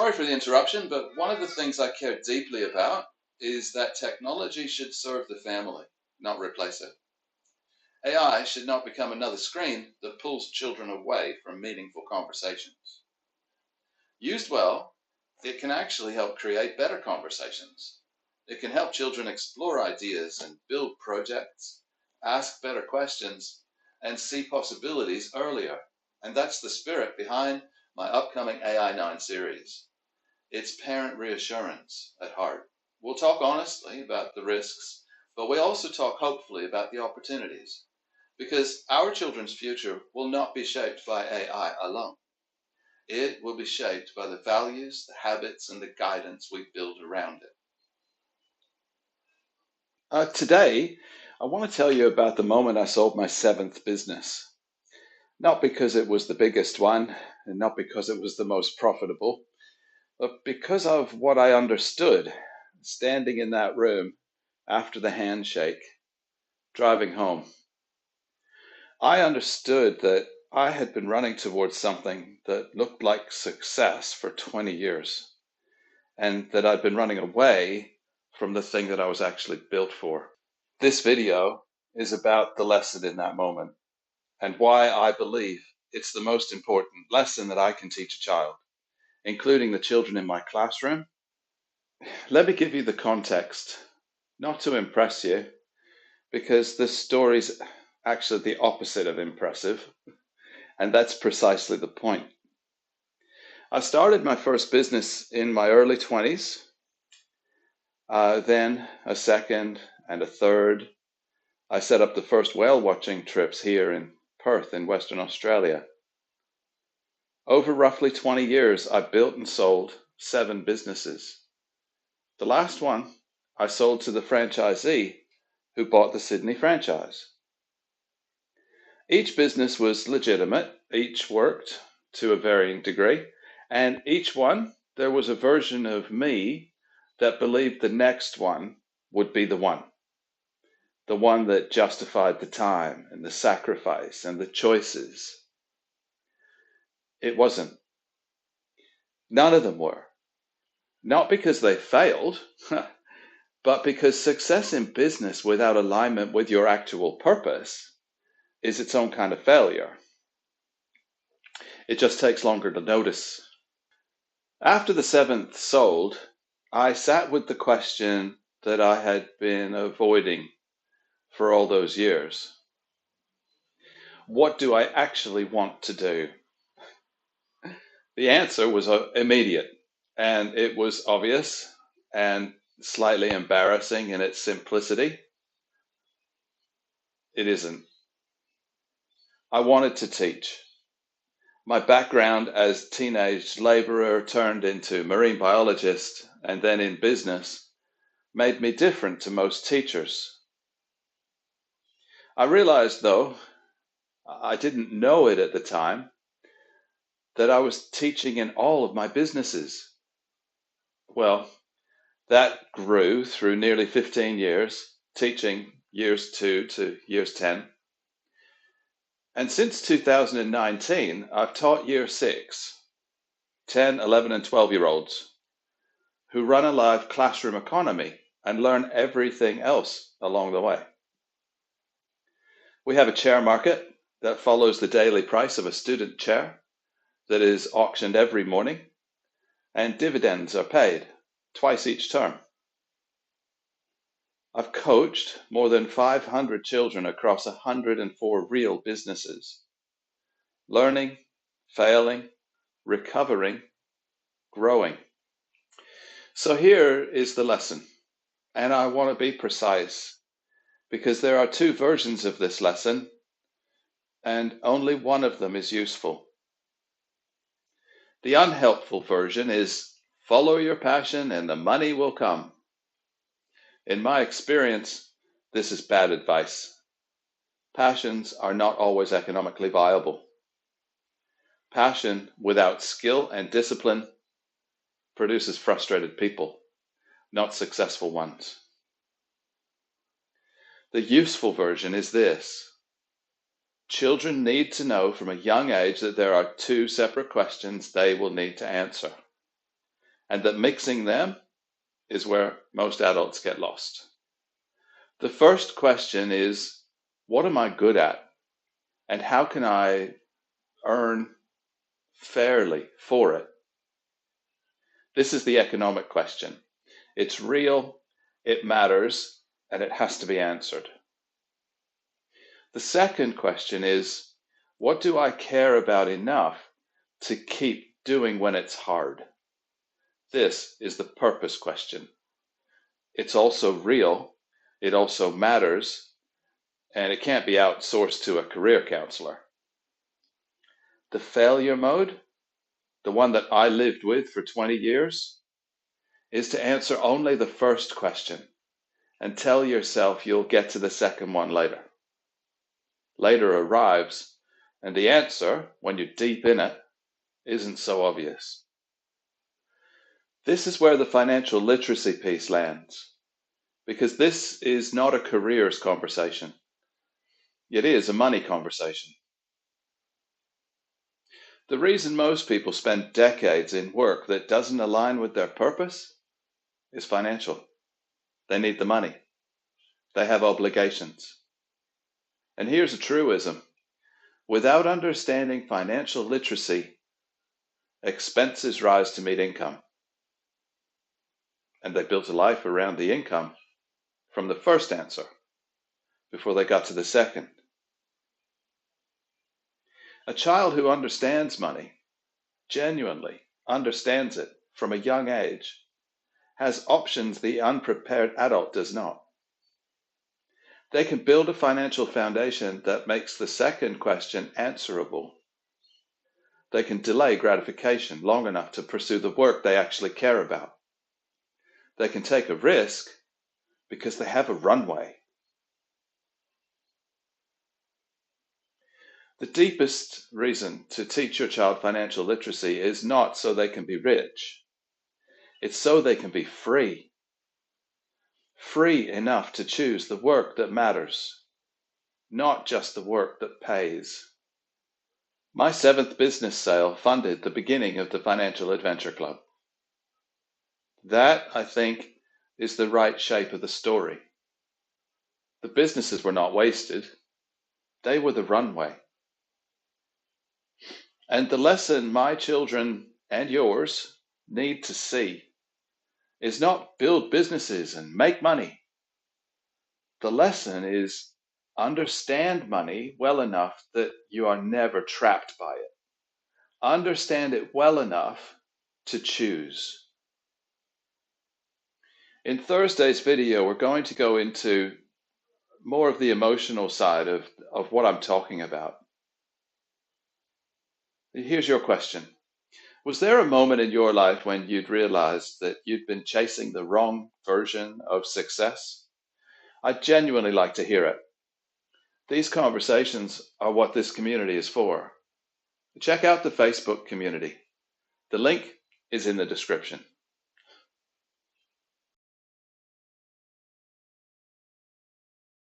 Sorry for the interruption, but one of the things I care deeply about is that technology should serve the family, not replace it. AI should not become another screen that pulls children away from meaningful conversations. Used well, it can actually help create better conversations. It can help children explore ideas and build projects, ask better questions, and see possibilities earlier. And that's the spirit behind my upcoming AI9 series. It's parent reassurance at heart. We'll talk honestly about the risks, but we also talk hopefully about the opportunities. Because our children's future will not be shaped by AI alone. It will be shaped by the values, the habits, and the guidance we build around it. Today, I want to tell you about the moment I sold my seventh business. Not because it was the biggest one, and not because it was the most profitable, but because of what I understood standing in that room after the handshake, driving home. I understood that I had been running towards something that looked like success for 20 years, and that I'd been running away from the thing that I was actually built for. This video is about the lesson in that moment and why I believe it's the most important lesson that I can teach a child, including the children in my classroom. Let me give you the context, not to impress you, because this story's actually the opposite of impressive, and that's precisely the point. I started my first business in my early 20s, then a second and a third. I set up the first whale watching trips here in Perth in Western Australia. Over roughly 20 years, I built and sold 7 businesses. The last one I sold to the franchisee who bought the Sydney franchise. Each business was legitimate, each worked to a varying degree, and each one there was a version of me that believed the next one would be the one that justified the time and the sacrifice and the choices. It wasn't. None of them were. Not because they failed, but because success in business without alignment with your actual purpose is its own kind of failure. It just takes longer to notice. After the 7th sold, I sat with the question that I had been avoiding for all those years. What do I actually want to do? The answer was immediate, and it was obvious and slightly embarrassing in its simplicity. It isn't. I wanted to teach. My background as teenage laborer turned into marine biologist and then in business made me different to most teachers. I realized, though, I didn't know it at the time, that I was teaching in all of my businesses. Well, that grew through nearly 15 years, teaching years 2 to years 10. And since 2019, I've taught year 6, 10, 11, and 12-year-olds who run a live classroom economy and learn everything else along the way. We have a chair market that follows the daily price of a student chair that is auctioned every morning, and dividends are paid twice each term. I've coached more than 500 children across 104 real businesses, learning, failing, recovering, growing. So here is the lesson, and I want to be precise because there are 2 versions of this lesson, and only one of them is useful. The unhelpful version is follow your passion and the money will come. In my experience, this is bad advice. Passions are not always economically viable. Passion without skill and discipline produces frustrated people, not successful ones. The useful version is this. Children need to know from a young age that there are 2 separate questions they will need to answer. and that mixing them is where most adults get lost. The first question is, what am I good at? And how can I earn fairly for it? This is the economic question. It's real, it matters, and it has to be answered. The second question is, what do I care about enough to keep doing when it's hard? This is the purpose question. It's also real, it also matters, and it can't be outsourced to a career counselor. The failure mode, the one that I lived with for 20 years, is to answer only the first question and tell yourself you'll get to the second one later. Later arrives, and the answer, when you're deep in it, isn't so obvious. This is where the financial literacy piece lands, because this is not a careers conversation. It is a money conversation. The reason most people spend decades in work that doesn't align with their purpose is financial. They need the money. They have obligations. And here's a truism. Without understanding financial literacy, expenses rise to meet income. And they built a life around the income from the first answer before they got to the second. A child who understands money, genuinely understands it from a young age, has options the unprepared adult does not. They can build a financial foundation that makes the second question answerable. They can delay gratification long enough to pursue the work they actually care about. They can take a risk because they have a runway. The deepest reason to teach your child financial literacy is not so they can be rich. It's so they can be free. Free enough to choose the work that matters, not just the work that pays. My 7th business sale funded the beginning of the Financial Adventure Club. That, I think, is the right shape of the story. The businesses were not wasted. They were the runway. And the lesson my children and yours need to see is not build businesses and make money. The lesson is understand money well enough that you are never trapped by it. Understand it well enough to choose. In Thursday's video, we're going to go into more of the emotional side of what I'm talking about. Here's your question. Was there a moment in your life when you'd realized that you'd been chasing the wrong version of success? I'd genuinely like to hear it. These conversations are what this community is for. Check out the Facebook community. The link is in the description.